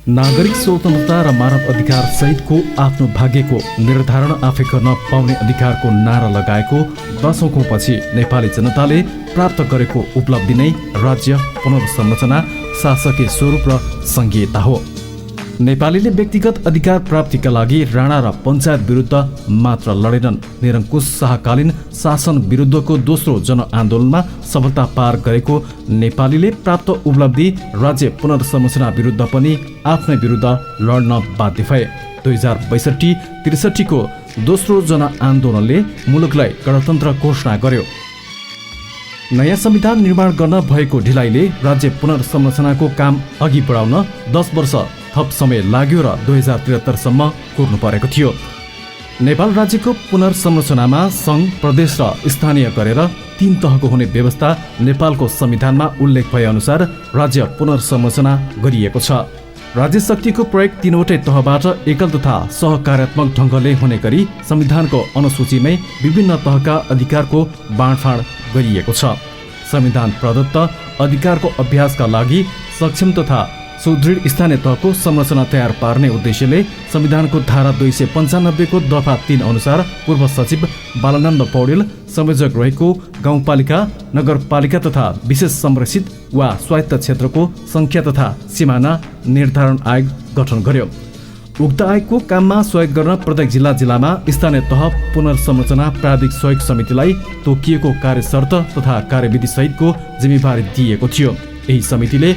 नागरिक स्वतन्त्रता र मानव अधिकार सहितको आफ्नो भाग्यको निर्धारण आफै गर्न पाउने अधिकारको नारा लगाएको दशकौं पछि नेपाली जनताले प्राप्त गरेको उपलब्धि नै राज्य पुनर्संरचना, शासकीय स्वरूप र संघीयता हो। नेपालीले व्यक्तिगत अधिकार प्राप्तिका लागि राणा र पञ्चायत विरुद्ध मात्र लडेनन्। निरङ्कुश शाहकालीन शासन विरुद्धको दोस्रो जनआन्दोलनमा सफलता पार गरेको नेपालीले प्राप्त उपलब्धि राज्य पुनर्संरचना विरुद्ध पनि आफ्नै विरुद्ध लड्न बाध्य भए। 2062-63 को दोस्रो जनआन्दोलनले मुलुकलाई गणतन्त्र घोषणा गर्यो। नयाँ संविधान निर्माण गर्न भएको ढिलाइले राज्य पुनर्संरचनाको काम अघि बढाउन 10 वर्ष थप समय लाग्यो र 2073 सम्म कुर्नु परेको थियो। नेपाल राज्यको पुनर्संरचनामा सङ्घ, प्रदेश र स्थानीय गरेर 3 तहको हुने व्यवस्था नेपालको संविधानमा उल्लेख भए अनुसार राज्य पुनर्संरचना गरिएको छ। राज्य शक्तिको प्रयोग 3वटै तहबाट एकल तथा सहकार्यात्मक ढङ्गले हुने गरी संविधानको अनुसूचीमै विभिन्न तहका अधिकारको बाँडफाँड गरिएको छ। संविधान प्रदत्त अधिकारको अभ्यासका लागि सक्षम तथा सुदृढ स्थानीय तहको संरचना तयार पार्ने उद्देश्यले संविधानको धारा 295 को दफा 3 अनुसार पूर्व सचिव बालानन्द पौडेल संयोजक रहेको गाउँपालिका, नगरपालिका तथा विशेष संरक्षित वा स्वायत्त क्षेत्रको संख्या तथा सिमाना निर्धारण आयोग गठन गर्यो। उक्त आयोगको काममा सहयोग गर्न प्रत्येक जिल्लामा स्थानीय तह पुनर्संरचना प्राविधिक सहयोग समितिलाई तोकिएको कार्यशर्त तथा कार्यविधि सहितको जिम्मेवारी दिएको थियो। यही समितिले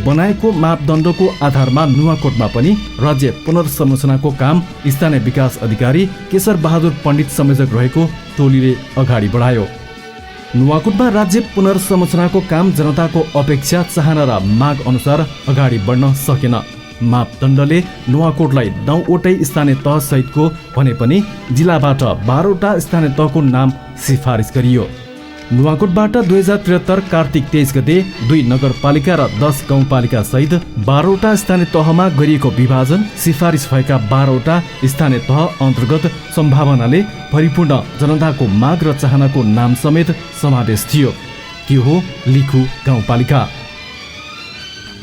बनाएको मापदण्डको आधारमा नुवाकोटमा पनि राज्य पुनर्संरचनाको काम स्थानीय विकास अधिकारी केशर बहादुर पण्डित संयोजक रहेको टोलीले अगाडि बढायो। नुवाकोटमा राज्य पुनर्संरचनाको काम जनताको अपेक्षा, चाहना र माग अनुसार अगाडि बढ्न सकेन। मापदण्डले नुवाकोटलाई 9वटै स्थानीय तह सहितको भने पनि जिल्लाबाट 12वटा स्थानीय तहको नाम सिफारिस गरियो। नुवाकोटबाट 2073 कार्तिक 23 गते 2 नगरपालिका र 10 गाउँपालिका सहित 12वटा स्थानीय तहमा गरिएको विभाजन सिफारिस भएका 12वटा स्थानीय तह अन्तर्गत सम्भावनाले परिपूर्ण जनताको माग र चाहनाको नाम समेत समावेश थियो। त्यो हो लिखु गाउँपालिका।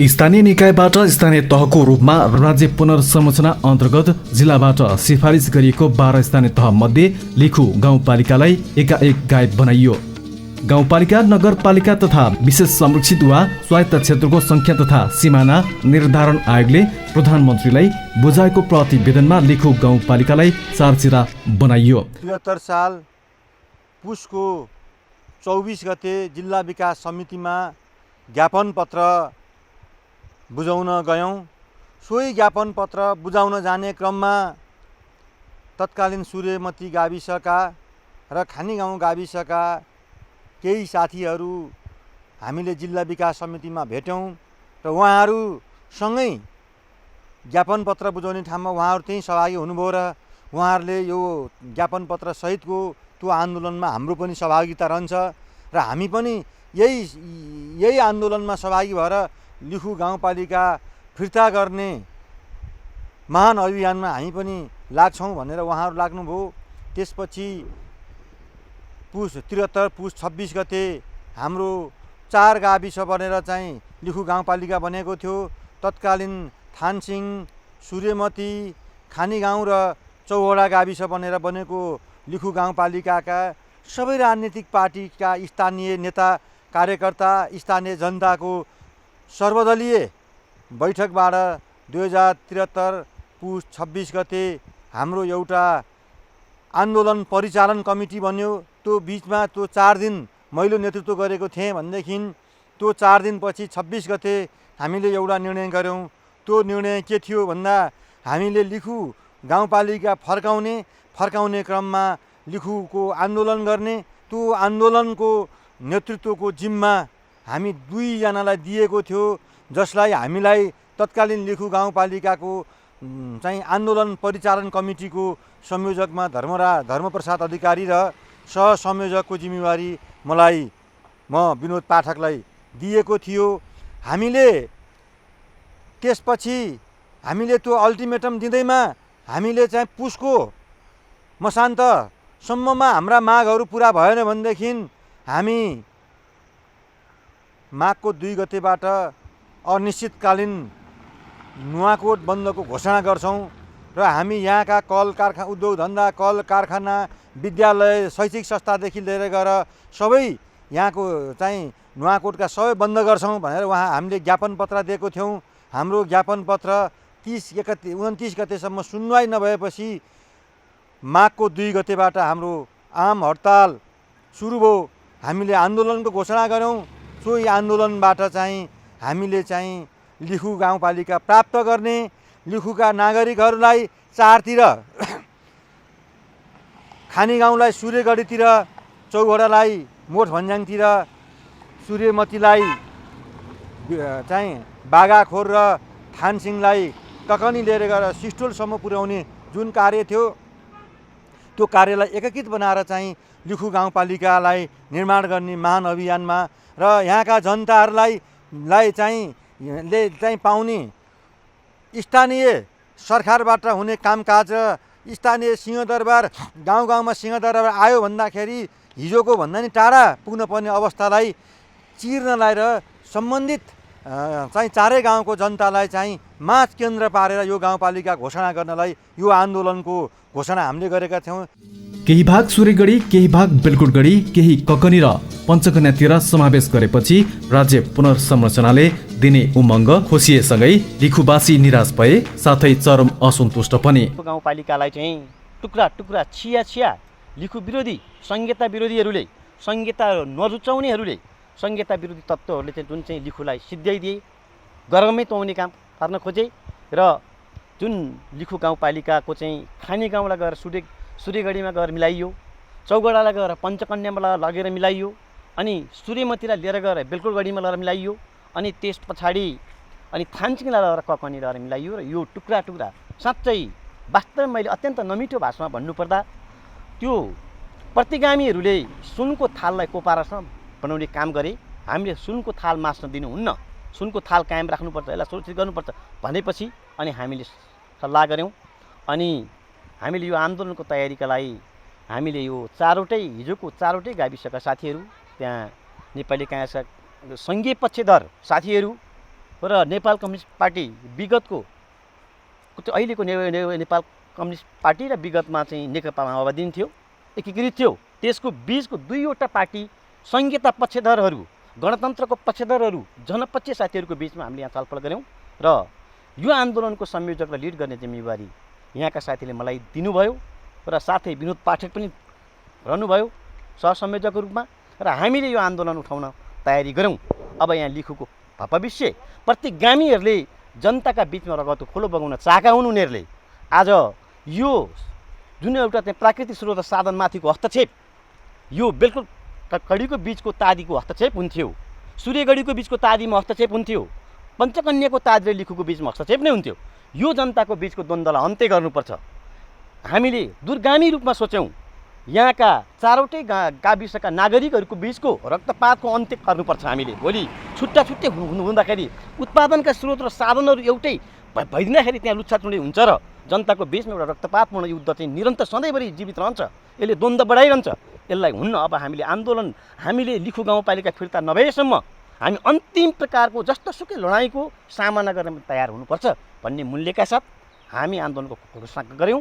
स्थानीय निकायबाट स्थानीय तहको रूपमा राज्य पुनर्संरचना अन्तर्गत जिल्लाबाट सिफारिस गरिएको 12 स्थानीय तह मध्ये लिखु गाउँपालिकालाई एकाएक गायब बनाइयो। गाउँपालिका, नगरपालिका तथा विशेष संरक्षित वा स्वायत्त क्षेत्रको संख्या तथा सिमाना निर्धारण आयोगले प्रधानमन्त्रीलाई बुझाएको प्रतिवेदनमा लिखु गाउँपालिकालाई चारचिरा बनाइयो। 73 साल पुसको 24 गते जिल्ला विकास समितिमा ज्ञापन पत्र बुझाउन गयौँ। सोही ज्ञापन पत्र बुझाउन जाने क्रममा तत्कालीन सूर्यमती गाविसका र खानीगाउँ गाविसका केही साथीहरू हामीले जिल्ला विकास समितिमा भेट्यौँ र उहाँहरूसँगै ज्ञापन पत्र बुझाउने ठाउँमा उहाँहरू त्यहीँ सहभागी हुनुभयो र उहाँहरूले यो ज्ञापन पत्र सहितको त्यो आन्दोलनमा हाम्रो पनि सहभागिता रहन्छ र हामी पनि यही आन्दोलनमा सहभागी भएर लिखु गाउँपालिका फिर्ता गर्ने महान अभियानमा हामी पनि लाग्छौँ भनेर उहाँहरू लाग्नुभयो। त्यसपछि पुस 26 गते हाम्रो 4 गाविस बनेर चाहिँ लिखु गाउँपालिका बनेको थियो। तत्कालीन थानसिंह, सूर्यमती, खानीगाउँ र चौवडा गाविस बनेर बनेको लिखु गाउँपालिकाका सबै राजनीतिक पार्टीका स्थानीय नेता, कार्यकर्ता, स्थानीय जनताको सर्वदलीय बैठकबाट 2073 पुस 26 गते हाम्रो एउटा आन्दोलन परिचालन कमिटी बन्यो। त्यो बिचमा त्यो 4 दिन मैले नेतृत्व गरेको थिएँ भनेदेखि त्यो 4 दिनपछि 26 गते हामीले एउटा निर्णय गऱ्यौँ। त्यो निर्णय के थियो भन्दा हामीले लिखु गाउँपालिका फर्काउने क्रममा लिखुको आन्दोलन गर्ने, त्यो आन्दोलनको नेतृत्वको जिम्मा हामी 2 जनालाई दिएको थियो, जसलाई हामीलाई तत्कालीन लिखु गाउँपालिकाको चाहिँ आन्दोलन परिचालन कमिटीको संयोजकमा धर्मप्रसाद अधिकारी र सहसंयोजकको जिम्मेवारी म विनोद पाठकलाई दिएको थियो। त्यसपछि हामीले त्यो अल्टिमेटम दिँदैमा हामीले चाहिँ पुसको मसान्तसम्ममा हाम्रा मागहरू पुरा भएन भनेदेखि हामी माघको 2 गतेबाट अनिश्चितकालीन नुवाकोट बन्दको घोषणा गर्छौँ र हामी यहाँका कल कारखाना उद्योग धन्दा कल कारखाना विद्यालय शैक्षिक संस्थादेखि लिएर गएर सबै यहाँको चाहिँ नुवाकोटका सबै बन्द गर्छौँ भनेर हामीले ज्ञापन पत्र दिएको थियौँ। हाम्रो ज्ञापन पत्र 29 गतेसम्म सुनवाई नभएपछि माघको 2 गतेबाट हाम्रो आम हडताल सुरु भयो। हामीले आन्दोलनको घोषणा गऱ्यौँ। सोही आन्दोलनबाट चाहिँ हामीले चाहिँ लिखु गाउँपालिका प्राप्त गर्ने, लिखुका नागरिकहरूलाई चारतिर खानी गाउँलाई सूर्यगढीतिर, चौघोडालाई मोठ भन्ज्याङतिर, सूर्यमतीलाई चाहिँ बागाखोर र थानसिंहलाई टकनी लिएर गएर सिस्टोलसम्म पुर्याउने जुन कार्य थियो त्यो कार्यलाई एकीकृत बनाएर चाहिँ लिखु गाउँपालिकालाई निर्माण गर्ने महान अभियानमा र यहाँका जनताहरूलाई चाहिँ पाउने स्थानीय सरकारबाट हुने कामकाज र स्थानीय सिंहदरबार गाउँ-गाउँमा सिंहदरबार आयो भन्दाखेरि हिजोको भन्दा नि टाढा पुग्नुपर्ने अवस्थालाई चिर्नलाई र सम्बन्धित चाहिँ चारै गाउँको जनतालाई चाहिँ माझ केन्द्र पारेर यो गाउँपालिका घोषणा गर्नलाई यो आन्दोलनको घोषणा हामीले गरेका थियौँ। केही भाग सूर्यगढी, केही भाग बेलकुटगढी, केही ककनी र पञ्चकन्यातिर समावेश गरेपछि राज्य पुनर्संरचनाले दिने उमङ्ग खोसिएसँगै लिखुवासी निराश भए, साथै चरम असन्तुष्ट पनि। गाउँपालिकालाई चाहिँ टुक्रा टुक्रा छिया लिखु विरोधी संहिता विरोधीहरूले, संहिता नरुचाउनेहरूले, संहिता विरोधी तत्त्वहरूले चाहिँ जुन चाहिँ लिखुलाई सिद्ध्याइदिए, गर्वमै तोड्ने काम पार्न खोजे र जुन लिखु गाउँपालिकाको चाहिँ खानी गाउँलाई गएर सूर्यगढीमा गएर मिलाइयो, चौगडालाई गएर पञ्चकन्यामा लगेर मिलाइयो, अनि सूर्यमतीलाई लिएर गएर बेलकुटगढीमा लगेर मिलाइयो, अनि त्यस पछाडि अनि थानसिंहलाई लगेर ककनी लगेर मिलाइयो। र यो टुक्रा टुक्रा साँच्चै वास्तवमा मैले अत्यन्त नमिठो भाषामा भन्नुपर्दा त्यो प्रतिगामीहरूले सुनको थाललाई कोपारासँग बनाउने काम गरे। हामीले सुनको थाल मास्न दिनुहुन्न, सुनको थाल कायम राख्नुपर्छ, यसलाई सुरक्षित गर्नुपर्छ भनेपछि अनि हामीले सल्लाह गऱ्यौँ। अनि हामीले यो आन्दोलनको तयारीका लागि हामीले यो हिजोको चारवटै गाविसका साथीहरू, त्यहाँ नेपाली काङ्ग्रेसका सङ्घीय पक्षधर साथीहरू र नेपाल कम्युनिस्ट पार्टी विगतको अहिलेको नेपाल कम्युनिस्ट पार्टी र विगतमा चाहिँ नेकपा माओवादी थियो, एकीकृत थियो। त्यसको बिचको दुईवटा पार्टी संहिता पक्षधरहरू, गणतन्त्रको पक्षधरहरू, जनपक्षीय साथीहरूको बिचमा हामीले यहाँ छलफल गऱ्यौँ र यो आन्दोलनको संयोजक र लिड गर्ने जिम्मेवारी यहाँका साथीले मलाई दिनुभयो र साथै विनोद पाठक पनि रहनुभयो सहसंयोजकको रूपमा र हामीले यो आन्दोलन उठाउन तयारी गऱ्यौँ। अब यहाँ लिखुको भविष्य प्रतिगामीहरूले जनताका बिचमा रगतको खोलो बगाउन चाहेका हुन्। उनीहरूले आज यो जुन एउटा चाहिँ प्राकृतिक स्रोत साधनमाथिको हस्तक्षेप, यो बेलकुटगढीको बिचको तादीको हस्तक्षेप हुन्थ्यो, सूर्यगढीको बिचको तादीमा हस्तक्षेप हुन्थ्यो, पञ्चकन्याको तादी र लिखुको बिचमा हस्तक्षेप नै हुन्थ्यो। यो जनताको बिचको द्वन्द्वलाई अन्त्य गर्नुपर्छ। हामीले दूरगामी रूपमा सोच्यौँ, यहाँका चारवटै गाविसका नागरिकहरूको बिचको रक्तपातको अन्त्य गर्नुपर्छ। हामीले भोलि छुट्टै हुँदाखेरि उत्पादनका स्रोत र साधनहरू एउटै भइदिँदाखेरि त्यहाँ लुच्छाचुँडी हुन्छ र जनताको बिचमा एउटा रक्तपातपूर्ण युद्ध चाहिँ निरन्तर सधैँभरि जीवित रहन्छ, यसले द्वन्द्व बढाइरहन्छ। यसलाई हुन्न। अब हामीले लिखु गाउँपालिका फिर्ता नभएसम्म हामी अन्तिम प्रकारको जस्तोसुकै लडाइँको सामना गर्न तयार हुनुपर्छ भन्ने मूल्यका साथ हामी आन्दोलनको घोषणा गऱ्यौँ।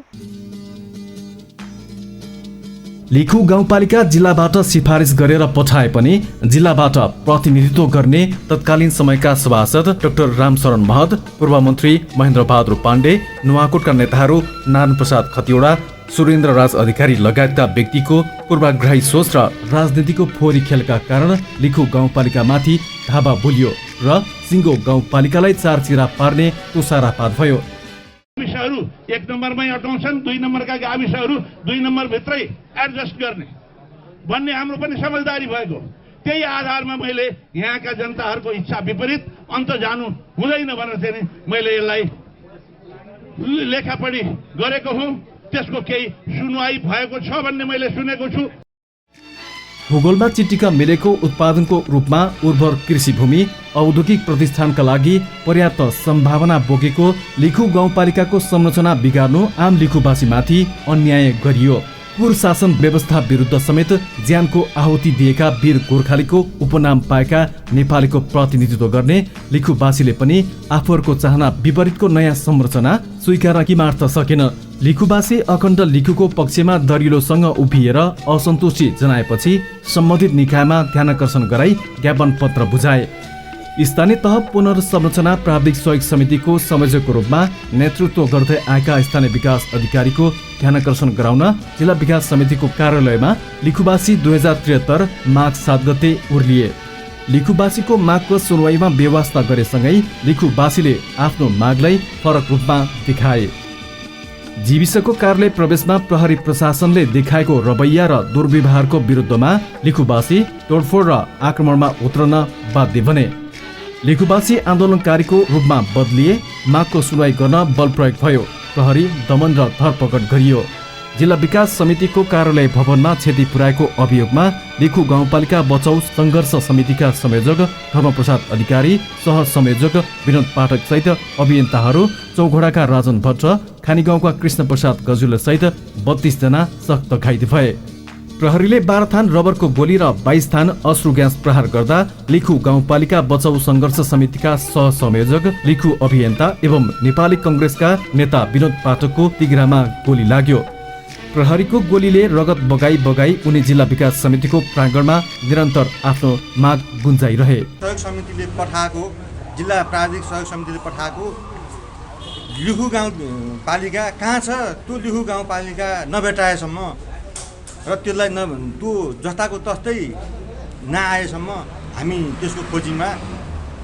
लिखु गाउँपालिका जिल्लाबाट सिफारिस गरेर पठाए पनि जिल्लाबाट प्रतिनिधित्व गर्ने तत्कालीन समयका सभासद डाक्टर रामशरण महत, पूर्व मन्त्री महेन्द्र बहादुर पाण्डे, नुवाकोटका नेताहरू नारायण प्रसाद खतिवडा, सुरेन्द्र राज अधिकारी लगायतका व्यक्तिको पूर्वाग्रही सोच र राजनीतिको फोहोरी खेलका कारण लिखु गाउँपालिकामाथि धावा बोलियो र सिङ्गो गाउँपालिकालाई चारचिरा पार्ने तुषारापात भयो। गाविसहरू 1 नम्बरमै अटाउँछन्, 2 नम्बरका गाविसहरू 2 नम्बरभित्रै एडजस्ट गर्ने भन्ने हाम्रो पनि समझदारी भएको। त्यही आधारमा मैले यहाँका जनताहरूको इच्छा विपरीत अन्त जानु हुँदैन भनेर चाहिँ मैले यसलाई लेखापढी गरेको हुँ। त्यसको केही सुनवाई भएको छ भन्ने मैले सुनेको छु। भूगोलमा चिटिका मिलेको उत्पादनको रूपमा उर्वर कृषि भूमि, औद्योगिक प्रतिष्ठानका लागि पर्याप्त सम्भावना बोकेको लिखु गाउँपालिकाको संरचना बिगार्नु आम लिखुवासीमाथि अन्याय गरियो। कुर शासन व्यवस्था विरुद्ध समेत ज्यानको आहुति दिएका वीर गोर्खालीको उपनाम पाएका नेपालीको प्रतिनिधित्व गर्ने लिखुबासीले पनि आफूहरूको चाहना विपरीतको नयाँ संरचना स्वीकार किमार्थ सकेन। लिखुबासी अखण्ड लिखुको पक्षमा दरिलोसँग उभिएर असन्तुष्टि जनाएपछि सम्बन्धित निकायमा ध्यानाकर्षण गराई ज्ञापन पत्र बुझाए। स्थानीय तह पुनर्संरचना प्राविधिक सहयोग समितिको संयोजकको रूपमा नेतृत्व गर्दै आएका स्थानीय विकास अधिकारीको ध्यानाकर्षण गराउन जिल्ला विकास समितिको कार्यालयमा लिखुबासी 2073 माघ 7 गते उर्लिए। लिखुबासीको मागको सुनवाईमा व्यवस्था गरेसँगै लिखुबासीले आफ्नो मागलाई फरक रूपमा देखाए। जीविसको कार्यालय प्रवेशमा प्रहरी प्रशासनले देखाएको रवैया र दुर्व्यवहारको विरुद्धमा लिखुबासी तोडफोड र आक्रमणमा उत्रन बाध्य बने। लिखुबासी आन्दोलनकारीको रूपमा बदलिए। मागको सुनवाई गर्न बल प्रयोग भयो। प्रहरी दमन र धरपकड गरियो। जिल्ला विकास समितिको कार्यालय भवनमा क्षति पुर्याएको अभियोगमा लिखु गाउँपालिका बचाउ सङ्घर्ष समितिका संयोजक धर्मप्रसाद अधिकारी, सह संयोजक विनोद पाठक सहित अभियन्ताहरू, चौघोडाका राजन भट्ट, खानीगाउँका कृष्ण प्रसाद गजुल सहित 32 जना सख्त घाइते भए। प्रहरीले 12 थान रबरको गोली र 22 थान अश्रु ग्यास प्रहार गर्दा लिखु गाउँपालिका बचाउ सङ्घर्ष समितिका सह संयोजक, लिखु अभियन्ता एवं नेपाली कङ्ग्रेसका नेता विनोद पाठकको तिघ्रामा गोली लाग्यो। प्रहरीको गोलीले रगत बगाई बगाई उनी जिल्ला विकास समितिको प्राङ्गणमा निरन्तर आफ्नो माग गुन्जाइरहे। सहयोग समितिले पठाएको, जिल्ला प्राविधिक सहयोग समितिले पठाएको लिखु गाउँपालिका कहाँ छ त्यो लिखु गाउँपालिका नभेटाएसम्म र त्यसलाई त्यो जस्ताको तस्तै नआएसम्म हामी त्यसको खोजीमा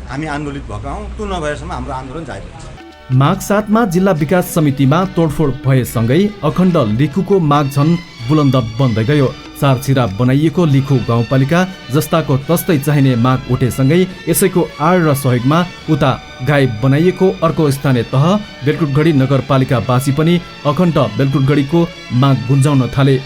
हामी आन्दोलित भएका हौँ। त्यो नभएसम्म हाम्रो आन्दोलन जारी रहन्छ। माघ 7 मा जिल्ला विकास समितिमा तोडफोड भएसँगै अखण्ड लिखुको माग झन् बुलन्द बन्दै गयो। चारछिरा बनाइएको लिखु गाउँपालिका जस्ताको तस्तै चाहिने माग उठेसँगै यसैको आड र सहयोगमा उता गाई बनाइएको अर्को स्थानीय तह बेलकुटगढी नगरपालिकावासी पनि अखण्ड बेलकुटगढीको माग गुन्जाउन थाले।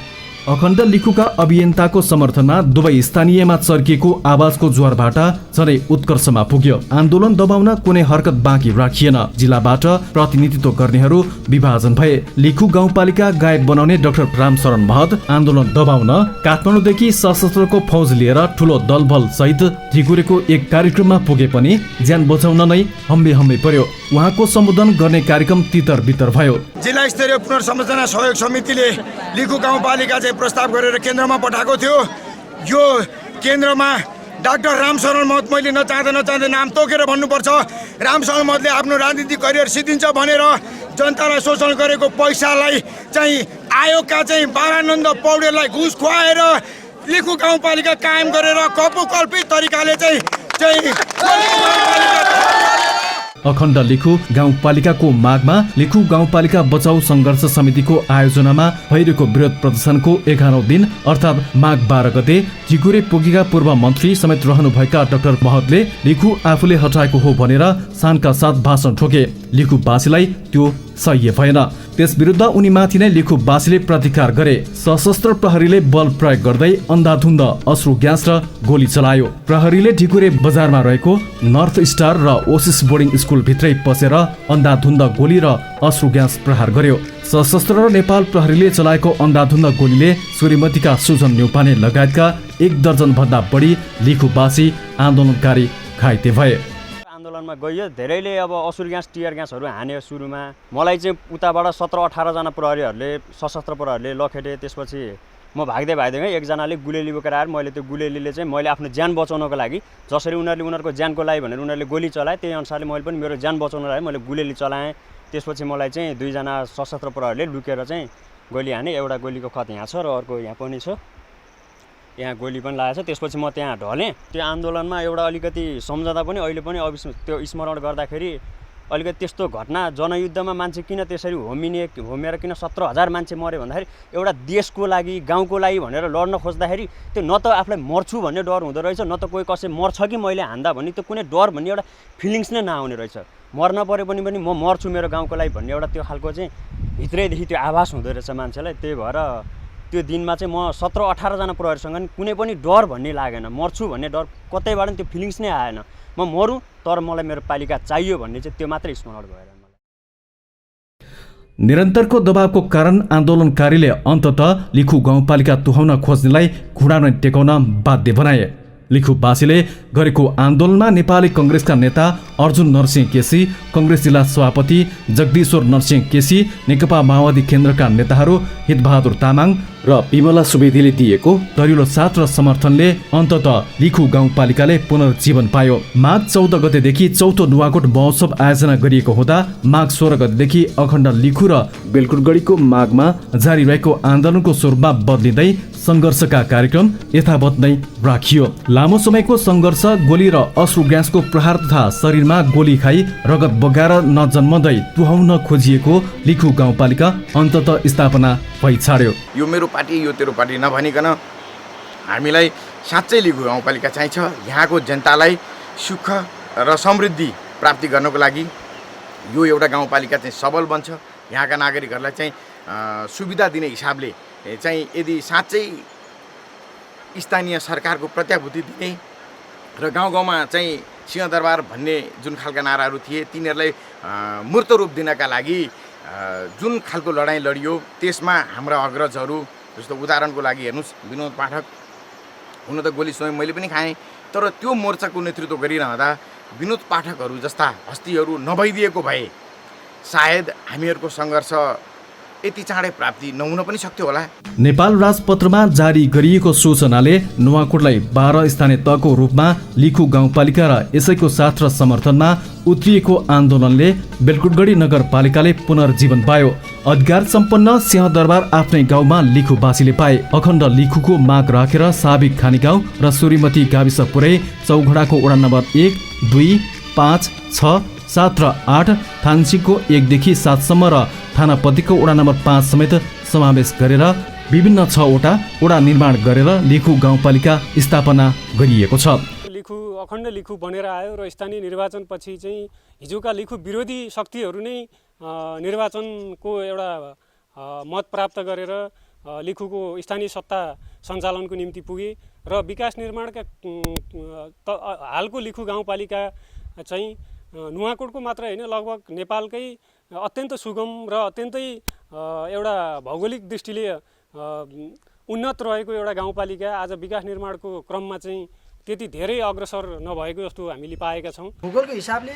अखण्ड लिखुका अभियन्ताको समर्थनमा दुवै स्थानीयमा चर्किएको आवाजको ज्वारबाट झनै उत्कर्षमा पुग्यो। आन्दोलन दबाउन कुनै हरकत बाँकी राखिएन। जिल्लाबाट प्रतिनिधित्व गर्नेहरू विभाजन भए। लिखु गाउँपालिका गायब बनाउने डाक्टर रामशरण महत आन्दोलन दबाउन काठमाडौँदेखि सशस्त्रको फौज लिएर ठुलो दलबल सहित ढिकुरेको एक कार्यक्रममा पुगे पनि ज्यान बचाउन नै हम्बे हम्बे पर्यो। उहाँको सम्बोधन गर्ने कार्यक्रम तितर बितर भयो। जिल्ला स्तरीय पुनर्संरचना सहयोग समितिले लिखु गाउँपालिका चाहिँ प्रस्ताव गरेर केन्द्रमा पठाएको थियो। यो केन्द्रमा डाक्टर रामशरण महत मैले नचाहँदै नाम तोकेर भन्नुपर्छ। रामशरण महतले आफ्नो राजनीतिक करियर सिद्धिन्छ भनेर जनतालाई शोषण गरेको पैसालाई चाहिँ आयोगका चाहिँ बालानन्द पौडेललाई घुस खुवाएर लिखु गाउँपालिका कायम गरेर कल्पित तरिकाले चाहिँ अखण्ड लिखु गाउँपालिकाको मागमा लिखु गाउँपालिका बचाउ सङ्घर्ष समितिको आयोजनामा भइरहेको विरोध प्रदर्शनको 11औं दिन अर्थात् माघ 12 गते टिकुरे पुगेका पूर्व मन्त्री समेत रहनुभएका डाक्टर महतले लिखु आफूले हटाएको हो भनेर शानका साथ भाषण ठोके। लिखुवासीलाई त्यो सह्य भएन। त्यस विरुद्ध उनीमाथि नै लिखुवासीले प्रतिकार गरे। सशस्त्र प्रहरीले बल प्रयोग गर्दै अन्धाधुन्द अश्रु ग्यास र गोली चलायो। प्रहरीले ढिकुरे बजारमा रहेको नर्थ स्टार र ओसिस बोर्डिङ स्कुल भित्रै पसेर अन्धाधुन्द गोली र अश्रु ग्यास प्रहार गर्यो। सशस्त्र र नेपाल प्रहरीले चलाएको अन्धाधुन्द गोलीले सूर्यमतीका सुजन न्यौपाने लगायतका 1 दर्जन भन्दा बढी लिखुवासी आन्दोलनकारी घाइते भए। आन्दोलनमा गइयो। धेरैले अब असुर ग्यास टियर ग्यासहरू हान्यो। सुरुमा मलाई चाहिँ उताबाट 17-18 जना प्रहरीहरूले सशस्त्र प्रहरीले लखेटे। त्यसपछि म भाग्दै एकजनाले गुलेली बोकेर आएर मैले त्यो गुलेलीले चाहिँ मैले आफ्नो ज्यान बचाउनको लागि जसरी उनीहरूले उनीहरूको ज्यानको लागि भनेर उनीहरूले गोली चलाए त्यही अनुसारले मैले पनि मेरो ज्यान बचाउनको लागि मैले गुलेली चलाएँ। त्यसपछि मलाई चाहिँ 2 जना सशस्त्र प्रहरीले लुकेर चाहिँ गोली हाने। एउटा गोलीको खत यहाँ छ र अर्को यहाँ पनि छ। यहाँ गोली पनि लागेको छ। त्यसपछि म त्यहाँ ढलेँ। त्यो आन्दोलनमा एउटा अलिकति सम्झँदा पनि अहिले पनि त्यो स्मरण गर्दाखेरि अलिकति त्यस्तो घटना जनयुद्धमा मान्छे किन त्यसरी होमेर किन 17,000 मान्छे मऱ्यो भन्दाखेरि एउटा देशको लागि गाउँको लागि भनेर लड्न खोज्दाखेरि त्यो न त आफूलाई मर्छु भन्ने डर हुँदो रहेछ, न त कोही कसै मर्छ कि मैले हान्दा भन्ने त्यो कुनै डर भन्ने एउटा फिलिङ्स नै नआउने रहेछ। मर्न पऱ्यो पनि म मर्छु मेरो गाउँको लागि भन्ने एउटा त्यो खालको चाहिँ भित्रैदेखि त्यो आभास हुँदो रहेछ मान्छेलाई। त्यही भएर त्यो दिनमा चाहिँ म 17-18 जना प्रहरीसँग कुनै पनि डर भन्ने लागेन। मर्छु भन्ने डर कतैबाट त्यो फिलिङ्स नै आएन। म मरौँ तर मलाई मेरो पालिका चाहियो भन्ने चाहिँ त्यो मात्रै स्मरण भएर। निरन्तरको दबावको कारण आन्दोलनकारीले अन्ततः लिखु गाउँपालिका तुहाउन खोज्नेलाई घुँडा नै टेकाउन बाध्य बनाए। लिखुवासीले गरेको आन्दोलनमा नेपाली कङ्ग्रेसका नेता अर्जुन नरसिंह केसी, कङ्ग्रेस जिल्ला सभापति जगदीश्वर नरसिंह केसी, नेकपा माओवादी केन्द्रका नेताहरू हितबहादुर तामाङ र विमला सुवेदीले दिएको दरिलो साथ र समर्थनले अन्ततः लिखु गाउँपालिकाले पुनर्जीवन पायो। माघ 14 गतेदेखि चौथो नुवाकोट महोत्सव आयोजना गरिएको हुँदा माघ 16 गतेदेखि अखण्ड लिखु र बेलकुटगढीको माघमा जारी रहेको आन्दोलनको स्वरूपमा बदलिँदै सङ्घर्षका कार्यक्रम यथावत नै राखियो। लामो समयको सङ्घर्ष, गोली र अश्रु ग्यासको प्रहार तथा शरीरमा गोली खाई रगत बगाएर नजन्मदै तुहाउन खोजिएको लिखु गाउँपालिका अन्ततः स्थापना भइछाड्यो। यो मेरो पार्टी, यो तेरो पार्टी नभनिकन हामीलाई साँच्चै लिखु गाउँपालिका चाहिन्छ। यहाँको जनतालाई सुख र समृद्धि प्राप्ति गर्नको लागि यो एउटा गाउँपालिका चाहिँ सबल बन्छ। यहाँका नागरिकहरूलाई चाहिँ सुविधा दिने हिसाबले चाहिँ यदि साँच्चै स्थानीय सरकारको प्रत्याभूति दिने र गाउँ गाउँमा चाहिँ सिंहदरबार भन्ने जुन खालका नाराहरू थिए तिनीहरूलाई मूर्त रूप दिनका लागि जुन खालको लडाइँ लडियो त्यसमा हाम्रा अग्रजहरू, जस्तो उदाहरणको लागि हेर्नुहोस् विनोद पाठक, हुन त गोली स्वयं मैले पनि खाएँ, तर त्यो मोर्चाको नेतृत्व गरिरहँदा विनोद पाठकहरू जस्ता हस्तीहरू नभइदिएको भए सायद हामीहरूको सङ्घर्ष यति चाँडै प्राप्ति नहुन पनि सक्थ्यो होला। नेपाल राजपत्रमा जारी गरिएको सूचनाले नुवाकोटलाई 12 स्थानीय तहको रूपमा लिखु गाउँपालिका र यसैको साथ र समर्थनमा उत्रिएको आन्दोलनले बेलकुटगढी नगरपालिकाले पुनर्जीवन पायो। अधिकार सम्पन्न सिंहदरबार आफ्नै गाउँमा लिखुवासीले पाए। अखण्ड लिखुको माग राखेर साबिक खानी गाउँ र सूर्यमती गाविस पुरै चौघडाको वडा नम्बर 1, 2, 5, 6, 7 र 8, थाङसिङको 1 देखि 7 सम्म र थानापतिको वडा नम्बर 5 समेत समावेश गरेर विभिन्न 6 वटा वडा निर्माण गरेर लिखु गाउँपालिका स्थापना गरिएको छ। लिखु अखण्ड लिखु बनेर आयो र स्थानीय निर्वाचनपछि चाहिँ हिजोका लिखु विरोधी शक्तिहरू नै निर्वाचनको एउटा मत प्राप्त गरेर लिखुको स्थानीय सत्ता सञ्चालनको निम्ति पुगे र विकास निर्माणका हालको लिखु गाउँपालिका चाहिँ नुवाकोटको मात्र होइन लगभग नेपालकै अत्यन्त सुगम र अत्यन्तै एउटा भौगोलिक दृष्टिले उन्नत रहेको एउटा गाउँपालिका आज विकास निर्माणको क्रममा चाहिँ त्यति धेरै अग्रसर नभएको जस्तो हामीले पाएका छौँ। भूगोलको हिसाबले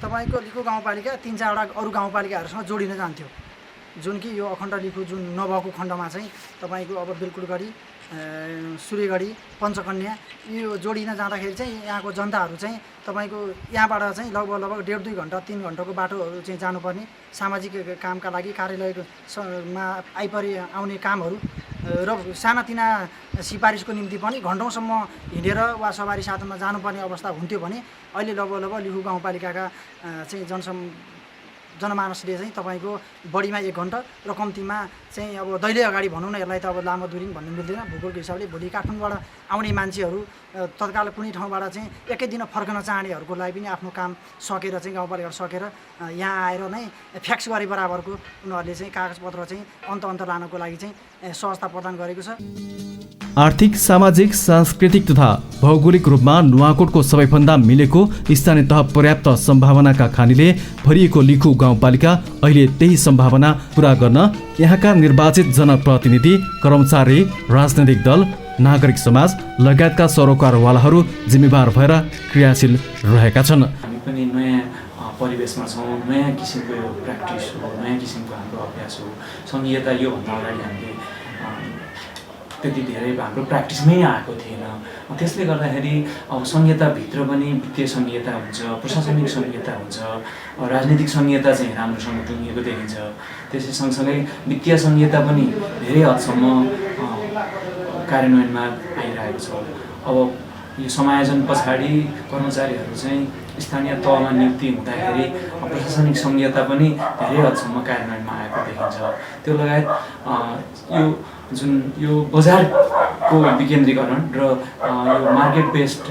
तपाईँको लिखु गाउँपालिका 3-4वटा अरू गाउँपालिकाहरूसँग जोडिन जान्थ्यो, जुन कि यो अखण्ड लिखु जुन नभएको खण्डमा चाहिँ तपाईँको अब बेलकुटगढी, सूर्यगढी, पञ्चकन्या यो जोडिन जाँदाखेरि चाहिँ यहाँको जनताहरू चाहिँ तपाईँको यहाँबाट चाहिँ लगभग 1.5-2 घन्टा 3 घन्टाको बाटोहरू चाहिँ जानुपर्ने, सामाजिक कामका लागि कार्यालयमा आइपरि आउने कामहरू र सानातिना सिफारिसको निम्ति पनि घन्टौँसम्म हिँडेर वा सवारी साधनमा जानुपर्ने अवस्था हुन्थ्यो भने अहिले लगभग लिखु गाउँपालिकाका चाहिँ जनमानसले चाहिँ तपाईँको बढीमा 1 घन्टा र कम्तीमा चाहिँ अब दैले अगाडि भनौँ न, यसलाई त अब लामो दुरी भन्नु मिल्दैन। भूगोलको हिसाबले भोलि काठमाडौँबाट आउने मान्छेहरू तत्काल कुनै ठाउँबाट चाहिँ एकै दिन फर्कन चाहनेहरूको लागि पनि आफ्नो काम सकेर चाहिँ गाउँपालिका सकेर यहाँ आएर नै फ्याक्स गरे बराबरको उनीहरूले चाहिँ कागजपत्र चाहिँ अन्त लानको लागि चाहिँ सहजता प्रदान गरेको छ। आर्थिक, सामाजिक, सांस्कृतिक तथा भौगोलिक रूपमा नुवाकोटको सबैभन्दा मिलेको स्थानीय तह पर्याप्त सम्भावनाका खानीले भरिएको लिखु गाउँपालिका अहिले त्यही सम्भावना पूरा गर्न यहाँका निर्वाचित जनप्रतिनिधि, कर्मचारी, राजनैतिक दल, नागरिक समाज लगायतका सरोकारवालाहरू जिम्मेवार भएर क्रियाशील रहेका छन्। हामी पनि नयाँ परिवेशमा छौँ, नयाँ किसिमको यो प्र्याक्टिस हो, नयाँ किसिमको हाम्रो अभ्यास हो। सङ्घीयता योभन्दा अगाडि हामीले त्यति धेरै हाम्रो प्र्याक्टिसमै आएको थिएन। त्यसले गर्दाखेरि अब संहिताभित्र पनि वित्तीय संहिता हुन्छ, प्रशासनिक संहिता हुन्छ, राजनीतिक संहिता चाहिँ राम्रोसँग टुङ्गिएको देखिन्छ। त्यसै सँगसँगै वित्तीय संहिता पनि धेरै हदसम्म कार्यान्वयनमा आइरहेको छ। अब यो समायोजन पछाडि कर्मचारीहरू चाहिँ स्थानीय तहमा नियुक्ति हुँदाखेरि प्रशासनिक संहिता पनि धेरै हदसम्म कार्यान्वयनमा आएको देखिन्छ। त्यो लगायत यो बजारको विकेन्द्रीकरण र यो मार्केट बेस्ड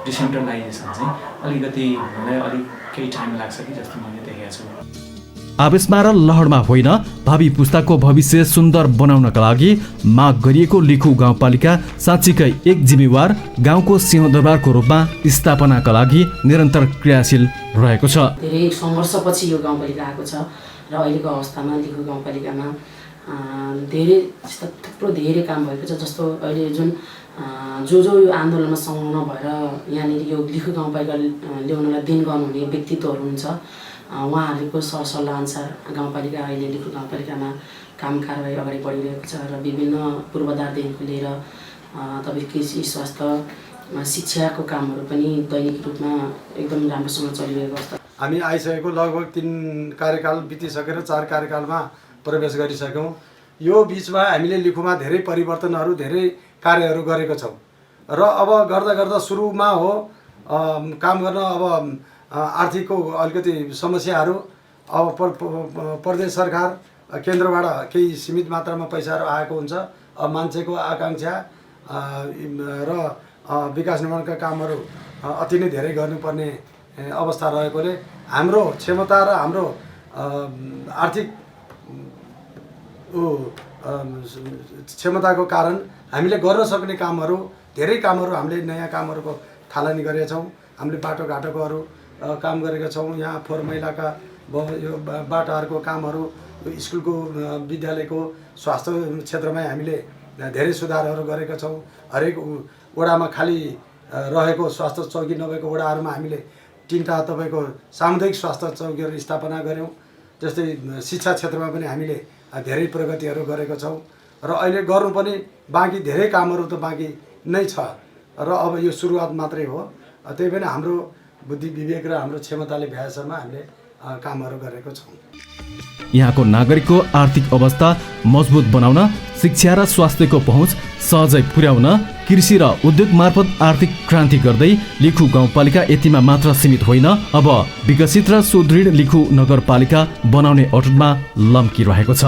डिसेन्ट्रलाइजेसन चाहिँ अलिकति हुनलाई अलिक केही टाइम लाग्छ कि जस्तो मैले देखेको छु। आवेशमा र लहरमा होइन, भावी पुस्ताको भविष्य सुन्दर बनाउनका लागि माग गरिएको लिखु गाउँपालिका साँच्चीकै एक जिम्मेवार गाउँको सिंहदरबारको रूपमा स्थापनाका लागि निरन्तर क्रियाशील रहेको छ। धेरै सङ्घर्षपछि यो गाउँपालिका आएको छ र र अहिलेको अवस्थामा लिखु गाउँपालिकामा धेरै थुप्रो धेरै काम भएको छ। जस्तो अहिले जुन जो यो आन्दोलनमा संलग्न भएर यहाँनिर यो लिखु गाउँपालिका ल्याउनलाई देन गर्नुहुने व्यक्तित्वहरू हुन्छ, उहाँहरूको सरसल्लाह अनुसार गाउँपालिका अहिले लिखु गाउँपालिकामा काम कारबाही अगाडि बढिरहेको छ र विभिन्न पूर्वाधारदेखिको लिएर तपाईँ कृषि, स्वास्थ्य, शिक्षाको कामहरू पनि दैनिक रूपमा एकदम राम्रोसँग चलिरहेको अवस्था। हामी आइसकेको लगभग 3 कार्यकाल बितिसकेर 4 कार्यकालमा प्रवेश गरिसक्यौँ। यो बिचमा हामीले लिखुमा धेरै परिवर्तनहरू, धेरै कार्यहरू गरेको छौँ र अब गर्दा गर्दा सुरुमा हो काम गर्न अब आर्थिकको अलिकति समस्याहरू, अब प्रदेश सरकार केन्द्रबाट केही सीमित मात्रामा पैसाहरू आएको हुन्छ। अब मान्छेको आकाङ्क्षा र विकास निर्माणका कामहरू अति नै धेरै गर्नुपर्ने अवस्था रहेकोले हाम्रो क्षमता र हाम्रो आर्थिक क्षमताको कारण हामीले गर्न सक्ने कामहरू, धेरै कामहरू हामीले नयाँ कामहरूको थालनी गरेका छौँ। हामीले बाटोघाटोकोहरू काम गरेका छौँ। यहाँ फोहोर मैलाका यो बाटाहरूको कामहरू, स्कुलको, विद्यालयको, स्वास्थ्य क्षेत्रमै हामीले धेरै सुधारहरू गरेका छौँ। हरेक वडामा खाली रहेको स्वास्थ्य चौकी नभएको वडाहरूमा हामीले 3टा तपाईँको सामुदायिक स्वास्थ्य चौकीहरू स्थापना गऱ्यौँ। जस्तै शिक्षा क्षेत्रमा पनि हामीले धेरै प्रगतिहरू गरेका छौँ र अहिले गर्नु पनि बाँकी धेरै कामहरू त बाँकी नै छ र अब यो सुरुवात मात्रै हो। त्यही पनि हाम्रो बुद्धि विवेक र हाम्रो क्षमताले भ्याएसम्म हामीले कामहरू गरेको छौँ। यहाँको नागरिकको आर्थिक अवस्था मजबुत बनाउन, शिक्षा र स्वास्थ्यको पहुँच सहजै पुर्याउन, कृषि र उद्योग मार्फत आर्थिक क्रान्ति गर्दै लिखु गाउँपालिका यतिमा मात्र सीमित होइन, अब विकसित र सुदृढ लिखु नगरपालिका बनाउने अटुटमा लम्किरहेको छ।